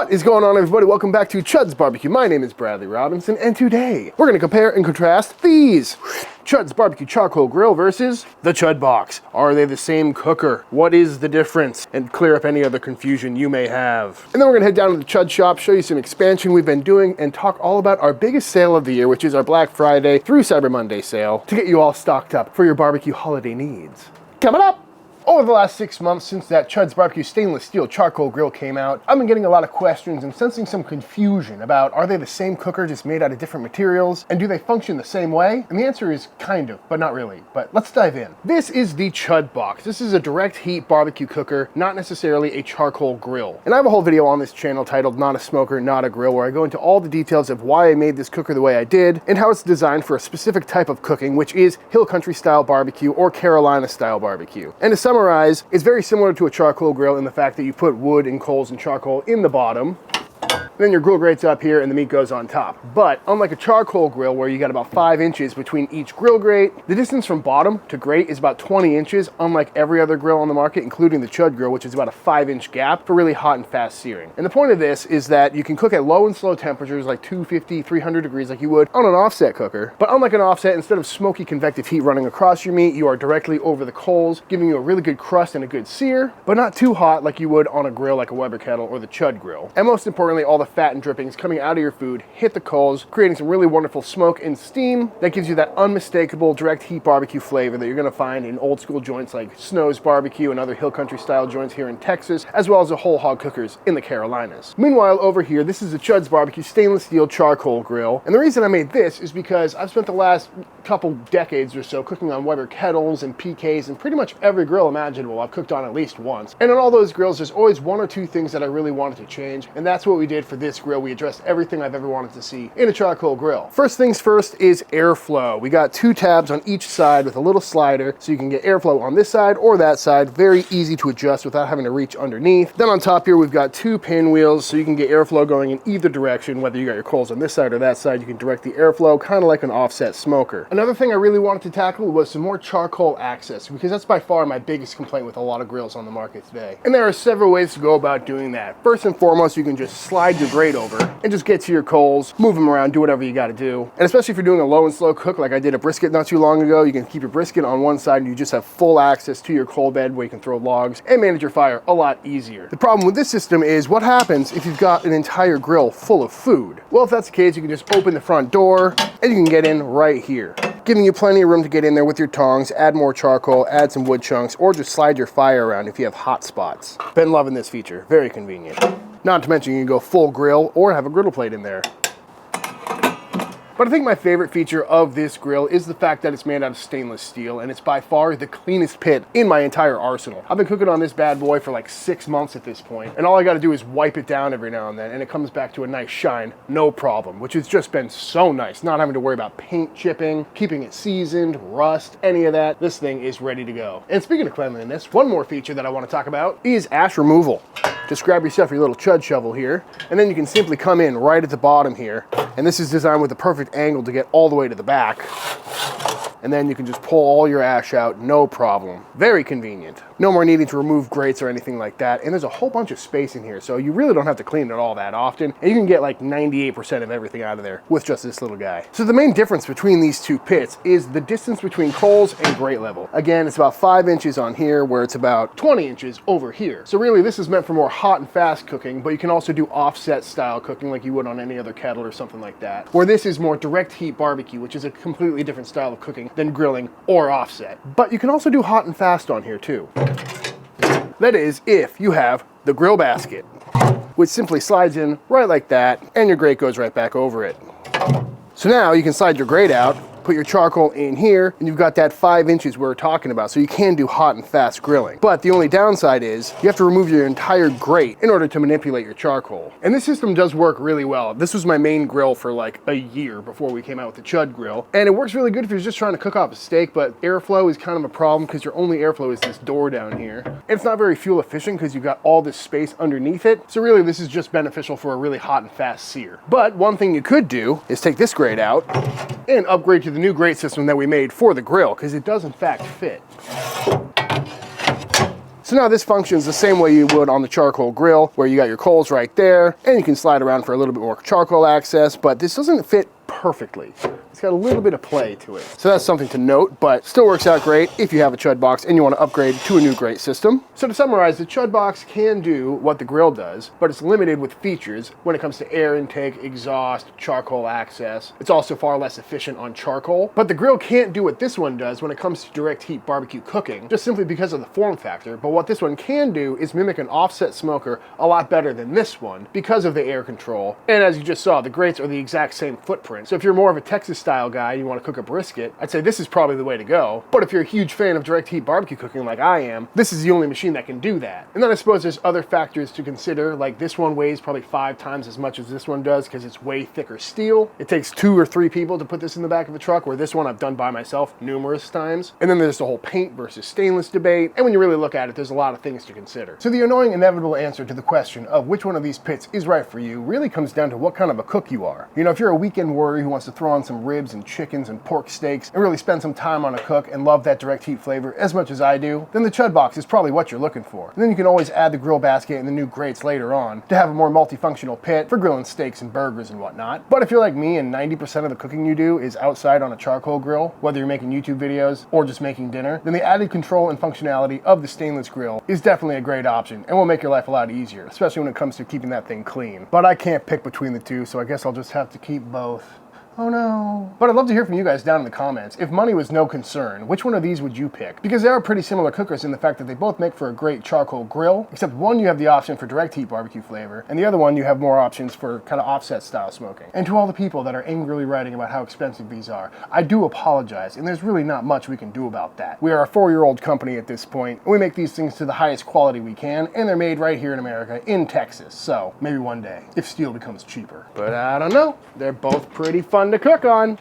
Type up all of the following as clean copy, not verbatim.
What is going on, everybody? Welcome back to Chuds BBQ. My name is Bradley Robinson, and today we're going to compare and contrast these Chuds BBQ Charcoal Grill versus the Chud Box. Are they the same cooker? What is the difference? And clear up any other confusion you may have. And then we're going to head down to the Chud shop, show you some expansion we've been doing, and talk all about our biggest sale of the year, which is our Black Friday through Cyber Monday sale, to get you all stocked up for your barbecue holiday needs. Coming up! Over the last 6 months since that Chuds BBQ stainless steel charcoal grill came out, I've been getting a lot of questions and sensing some confusion about, are they the same cooker just made out of different materials, and do they function the same way? And the answer is kind of, but not really. But let's dive in. This is the Chud Box. This is a direct heat barbecue cooker, not necessarily a charcoal grill. And I have a whole video on this channel titled Not a Smoker, Not a Grill, where I go into all the details of why I made this cooker the way I did, and how it's designed for a specific type of cooking, which is hill country style barbecue or Carolina style barbecue. And to summarize, it's very similar to a charcoal grill in the fact that you put wood and coals and charcoal in the bottom. Then your grill grate's up here and the meat goes on top. But unlike a charcoal grill where you got about 5 inches between each grill grate, the distance from bottom to grate is about 20 inches, unlike every other grill on the market, including the Chud grill, which is about a 5-inch gap for really hot and fast searing. And the point of this is that you can cook at low and slow temperatures like 250, 300 degrees like you would on an offset cooker. But unlike an offset, instead of smoky convective heat running across your meat, you are directly over the coals, giving you a really good crust and a good sear, but not too hot like you would on a grill like a Weber Kettle or the Chud grill. And most importantly, all the fat and drippings coming out of your food hit the coals, creating some really wonderful smoke and steam that gives you that unmistakable direct heat barbecue flavor that you're going to find in old school joints like Snow's Barbecue and other hill country style joints here in Texas, as well as the whole hog cookers in the Carolinas. Meanwhile, over here, this is the Chuds BBQ stainless steel charcoal grill. And the reason I made this is because I've spent the last couple decades or so cooking on Weber Kettles and PKs and pretty much every grill imaginable I've cooked on at least once. And on all those grills, there's always one or two things that I really wanted to change, and that's what we did for this grill. We addressed everything I've ever wanted to see in a charcoal grill. First things first is airflow. We got 2 tabs on each side with a little slider so you can get airflow on this side or that side. Very easy to adjust without having to reach underneath. Then on top here, we've got 2 pinwheels so you can get airflow going in either direction. Whether you got your coals on this side or that side, you can direct the airflow kind of like an offset smoker. Another thing I really wanted to tackle was some more charcoal access, because that's by far my biggest complaint with a lot of grills on the market today. And there are several ways to go about doing that. First and foremost, you can just slide your grate over and just get to your coals, move them around, do whatever you got to do. And especially if you're doing a low and slow cook like I did a brisket not too long ago, you can keep your brisket on one side and you just have full access to your coal bed where you can throw logs and manage your fire a lot easier. The problem with this system is what happens if you've got an entire grill full of food? Well, if that's the case, you can just open the front door and you can get in right here, giving you plenty of room to get in there with your tongs, add more charcoal, add some wood chunks, or just slide your fire around if you have hot spots. Been loving this feature, very convenient. Not to mention you can go full grill or have a griddle plate in there. But I think my favorite feature of this grill is the fact that it's made out of stainless steel, and it's by far the cleanest pit in my entire arsenal. I've been cooking on this bad boy for like 6 months at this point, and all I gotta do is wipe it down every now and then, and it comes back to a nice shine, no problem, which has just been so nice, not having to worry about paint chipping, keeping it seasoned, rust, any of that. This thing is ready to go. And speaking of cleanliness, one more feature that I wanna talk about is ash removal. Just grab yourself your little Chud shovel here, and then you can simply come in right at the bottom here, and this is designed with the perfect angle to get all the way to the back. And then you can just pull all your ash out, no problem. Very convenient. No more needing to remove grates or anything like that. And there's a whole bunch of space in here, so you really don't have to clean it all that often. And you can get like 98% of everything out of there with just this little guy. So the main difference between these two pits is the distance between coals and grate level. Again, it's about 5 inches on here, where it's about 20 inches over here. So really, this is meant for more hot and fast cooking, but you can also do offset style cooking like you would on any other kettle or something like that. Where this is more direct heat barbecue, which is a completely different style of cooking than grilling or offset. But you can also do hot and fast on here too. That is, if you have the grill basket, which simply slides in right like that, and your grate goes right back over it. So now you can slide your grate out, put your charcoal in here, and you've got that 5 inches we were talking about, so you can do hot and fast grilling. But the only downside is you have to remove your entire grate in order to manipulate your charcoal. And this system does work really well. This was my main grill for like a year before we came out with the Chud grill. And it works really good if you're just trying to cook off a steak, but airflow is kind of a problem because your only airflow is this door down here. And it's not very fuel efficient because you've got all this space underneath it. So really this is just beneficial for a really hot and fast sear. But one thing you could do is take this grate out and upgrade to the new grate system that we made for the grill, because it does in fact fit. So now this functions the same way you would on the charcoal grill, where you got your coals right there, and you can slide around for a little bit more charcoal access, but this doesn't fit perfectly. It's got a little bit of play to it. So that's something to note, but still works out great if you have a Chud box and you want to upgrade to a new grate system. So to summarize, the Chud box can do what the grill does, but it's limited with features when it comes to air intake, exhaust, charcoal access. It's also far less efficient on charcoal, but the grill can't do what this one does when it comes to direct heat barbecue cooking, just simply because of the form factor. But what this one can do is mimic an offset smoker a lot better than this one because of the air control. And as you just saw, the grates are the exact same footprint. So if you're more of a Texas style guy and you want to cook a brisket, I'd say this is probably the way to go. But if you're a huge fan of direct heat barbecue cooking like I am, this is the only machine that can do that. And then I suppose there's other factors to consider, like this one weighs probably 5 times as much as this one does because it's way thicker steel. It takes 2 or 3 people to put this in the back of a truck, where this one I've done by myself numerous times. And then there's the whole paint versus stainless debate. And when you really look at it, there's a lot of things to consider. So the annoying inevitable answer to the question of which one of these pits is right for you really comes down to what kind of a cook you are. You know, if you're a weekend warrior who wants to throw on some ribs and chickens and pork steaks and really spend some time on a cook and love that direct heat flavor as much as I do, then the Chud box is probably what you're looking for. And then you can always add the grill basket and the new grates later on to have a more multifunctional pit for grilling steaks and burgers and whatnot. But if you're like me and 90% of the cooking you do is outside on a charcoal grill, whether you're making YouTube videos or just making dinner, then the added control and functionality of the stainless grill is definitely a great option and will make your life a lot easier, especially when it comes to keeping that thing clean. But I can't pick between the two, so I guess I'll just have to keep both. Oh no. But I'd love to hear from you guys down in the comments. If money was no concern, which one of these would you pick? Because they are pretty similar cookers in the fact that they both make for a great charcoal grill, except one you have the option for direct heat barbecue flavor, and the other one you have more options for kind of offset style smoking. And to all the people that are angrily writing about how expensive these are, I do apologize, and there's really not much we can do about that. We are a 4-year-old company at this point, and we make these things to the highest quality we can, and they're made right here in America, in Texas. So maybe one day, if steel becomes cheaper. But I don't know. They're both pretty fun to cook on.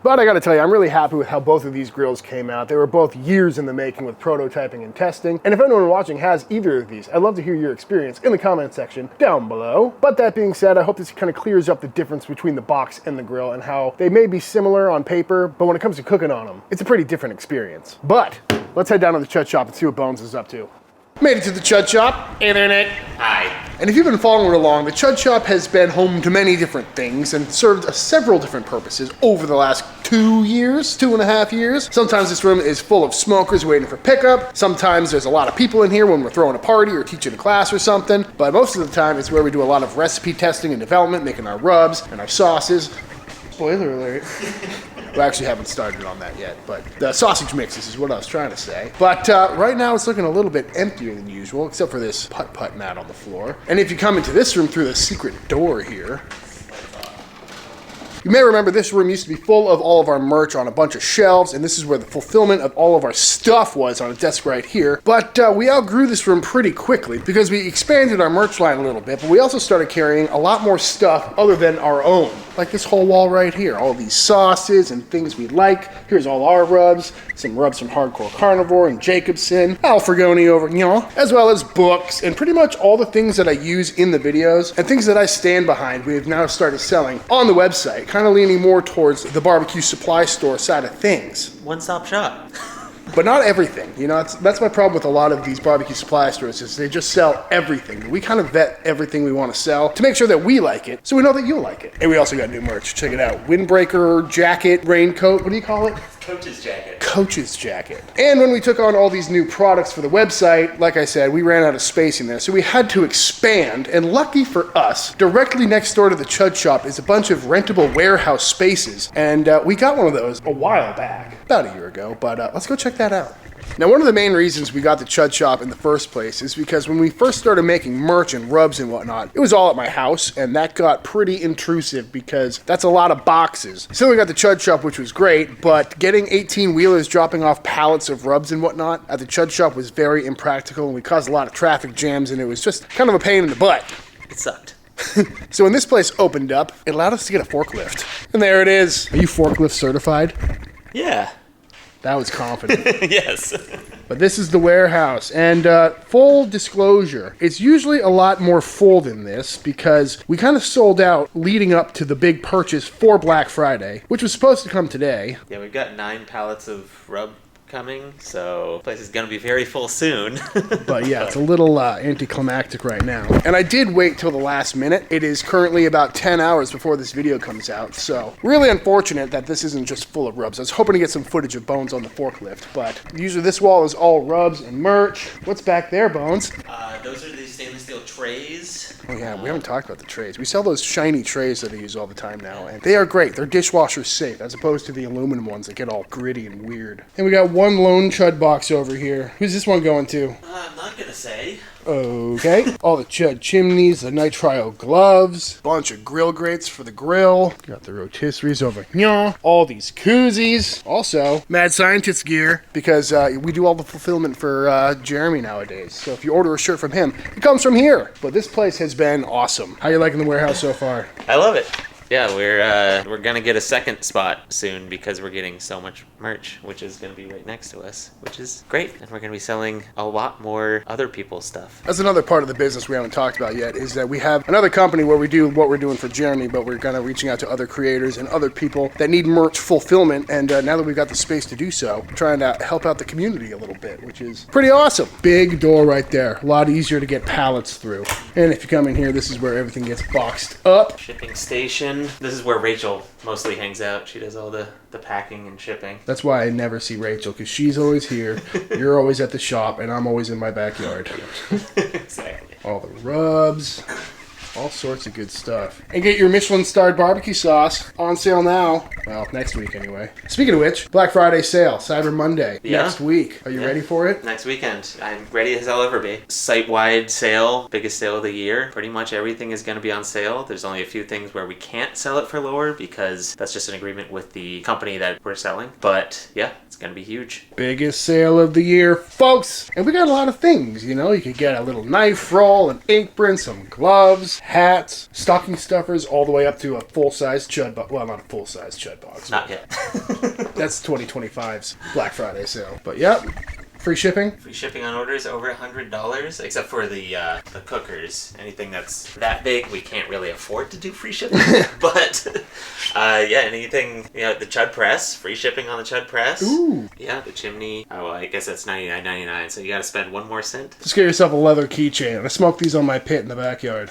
But I gotta tell you, I'm really happy with how both of these grills came out. They were both years in the making with prototyping and testing. And if anyone watching has either of these, I'd love to hear your experience in the comment section down below. But that being said, I hope this kind of clears up the difference between the box and the grill and how they may be similar on paper, but when it comes to cooking on them, it's a pretty different experience. But let's head down to the Chud shop and see what Bones is up to. Made it to the Chud shop. Hey there, Nick. Hi. And if you've been following along, the Chud shop has been home to many different things and served several different purposes over the last 2.5 years. Sometimes this room is full of smokers waiting for pickup. Sometimes there's a lot of people in here when we're throwing a party or teaching a class or something. But most of the time, it's where we do a lot of recipe testing and development, making our rubs and our sauces. Spoiler alert. We actually haven't started on that yet, but the sausage mixes is what I was trying to say. But right now it's looking a little bit emptier than usual, except for this putt-putt mat on the floor. And if you come into this room through the secret door here, you may remember this room used to be full of all of our merch on a bunch of shelves, and this is where the fulfillment of all of our stuff was on a desk right here. But we outgrew this room pretty quickly because we expanded our merch line a little bit, but we also started carrying a lot more stuff other than our own. Like this whole wall right here, all these sauces and things we like. Here's all our rubs, some rubs from Hardcore Carnivore and Jacobson, Alfregoni over, as well as books and pretty much all the things that I use in the videos and things that I stand behind. We've now started selling on the website, kind of leaning more towards the barbecue supply store side of things. One-stop shop. But not everything. That's my problem with a lot of these barbecue supply stores is they just sell everything. We kind of vet everything we want to sell to make sure that we like it, so we know that you'll like it. And we also got new merch. Check it out. Windbreaker, jacket, raincoat. What do you call it? Coach's jacket. Coach's jacket. And when we took on all these new products for the website, like I said, we ran out of space in there, so we had to expand. And lucky for us, directly next door to the Chud shop is a bunch of rentable warehouse spaces. And we got one of those a while back, about a year ago, but let's go check that out. Now, one of the main reasons we got the Chud shop in the first place is because when we first started making merch and rubs and whatnot, it was all at my house, and that got pretty intrusive because that's a lot of boxes. So we got the Chud shop, which was great, but getting 18-wheelers dropping off pallets of rubs and whatnot at the Chud shop was very impractical, and we caused a lot of traffic jams, and it was just kind of a pain in the butt. It sucked. So when this place opened up, it allowed us to get a forklift. And there it is. Are you forklift certified? Yeah. That was confident. Yes. But this is the warehouse, and full disclosure, it's usually a lot more full than this because we kind of sold out leading up to the big purchase for Black Friday, which was supposed to come today. Yeah, we've got 9 pallets of rub coming, so the place is gonna be very full soon. But yeah, it's a little anticlimactic right now. And I did wait till the last minute. It is currently about 10 hours before this video comes out, so really unfortunate that this isn't just full of rubs. I was hoping to get some footage of Bones on the forklift, but usually this wall is all rubs and merch. What's back there, Bones? Those are the stainless steel trays. Oh yeah, we haven't talked about the trays. We sell those shiny trays that I use all the time now, and they are great. They're dishwasher safe, as opposed to the aluminum ones that get all gritty and weird. And we got one lone Chud box over here. Who's this one going to? I'm not gonna say. Okay. All the Chud chimneys, the nitrile gloves, bunch of grill grates for the grill. Got the rotisseries over here. All these koozies. Also, Mad Scientist gear, because we do all the fulfillment for Jeremy nowadays. So if you order a shirt from him, it comes from here. But this place has been awesome. How you liking the warehouse so far? I love it. Yeah, we're gonna get a second spot soon because we're getting so much merch, which is gonna be right next to us, which is great. And we're gonna be selling a lot more other people's stuff. That's another part of the business we haven't talked about yet, is that we have another company where we do what we're doing for Jeremy, but we're kind of reaching out to other creators and other people that need merch fulfillment. And now that we've got the space to do so, we're trying to help out the community a little bit, which is pretty awesome. Big door right there. A lot easier to get pallets through. And if you come in here, this is where everything gets boxed up. Shipping station. This is where Rachel mostly hangs out. She does all the packing and shipping. That's why I never see Rachel, because she's always here, you're always at the shop, and I'm always in my backyard. Exactly. All the rubs, all sorts of good stuff. And get your Michelin-starred barbecue sauce on sale now. Well, next week anyway. Speaking of which, Black Friday sale, Cyber Monday, next week. Are you ready for it? Next weekend. I'm ready as I'll ever be. Site-wide sale, biggest sale of the year. Pretty much everything is going to be on sale. There's only a few things where we can't sell it for lower because that's just an agreement with the company that we're selling. But yeah, it's going to be huge. Biggest sale of the year, folks. And we got a lot of things, you know. You could get a little knife roll, an ink print, some gloves, hats, stocking stuffers, all the way up to a full-size Chud box. Well, not a full-size Chud box. Not yet. That's 2025's Black Friday sale. But yep, free shipping. Free shipping on orders over $100, except for the cookers. Anything that's that big, we can't really afford to do free shipping. But yeah, anything, you know, the Chud press, free shipping on the Chud press. Ooh. Yeah, the chimney. Oh, well, I guess that's $99.99. So you got to spend 1 more cent. Just get yourself a leather keychain. I smoke these on my pit in the backyard.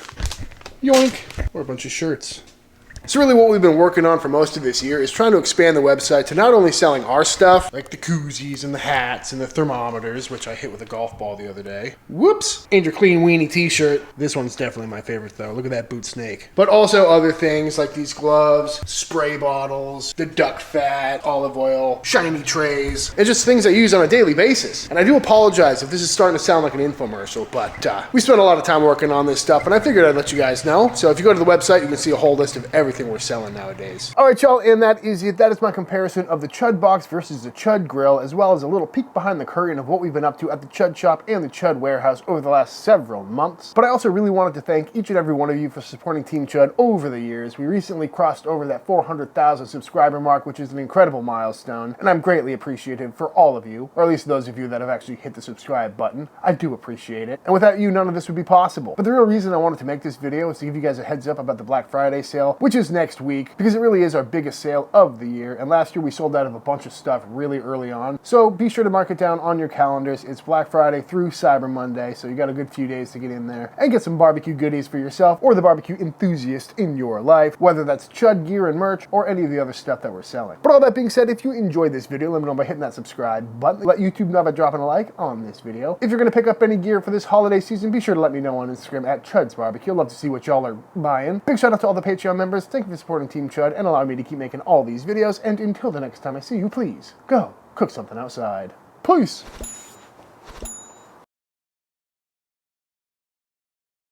Yoink. Or a bunch of shirts. So really what we've been working on for most of this year is trying to expand the website to not only selling our stuff, like the koozies and the hats and the thermometers, which I hit with a golf ball the other day. Whoops! And your clean weenie t-shirt. This one's definitely my favorite though. Look at that boot snake. But also other things like these gloves, spray bottles, the duck fat, olive oil, shiny trays, and just things I use on a daily basis. And I do apologize if this is starting to sound like an infomercial, but we spent a lot of time working on this stuff and I figured I'd let you guys know. So if you go to the website, you can see a whole list of everything we're selling nowadays. All right, y'all, and that is it. That is my comparison of the Chud box versus the Chud grill, as well as a little peek behind the curtain of what we've been up to at the Chud shop and the Chud warehouse over the last several months. But I also really wanted to thank each and every one of you for supporting Team Chud over the years. We recently crossed over that 400,000 subscriber mark, which is an incredible milestone, and I'm greatly appreciative for all of you, or at least those of you that have actually hit the subscribe button. I do appreciate it, and without you, none of this would be possible. But the real reason I wanted to make this video is to give you guys a heads up about the Black Friday sale, which is next week, because it really is our biggest sale of the year, and last year we sold out of a bunch of stuff really early on. So be sure to mark it down on your calendars. It's Black Friday through Cyber Monday, so you got a good few days to get in there and get some barbecue goodies for yourself or the barbecue enthusiast in your life, whether that's Chud gear and merch or any of the other stuff that we're selling. But all that being said, if you enjoyed this video, let me know by hitting that subscribe button. Let YouTube know by dropping a like on this video. If you're going to pick up any gear for this holiday season, be sure to let me know on Instagram at Chuds BBQ. I'd love to see what y'all are buying. Big shout out to all the Patreon members. Thank you for supporting Team Chud and allowing me to keep making all these videos. And until the next time I see you, please go cook something outside. Peace.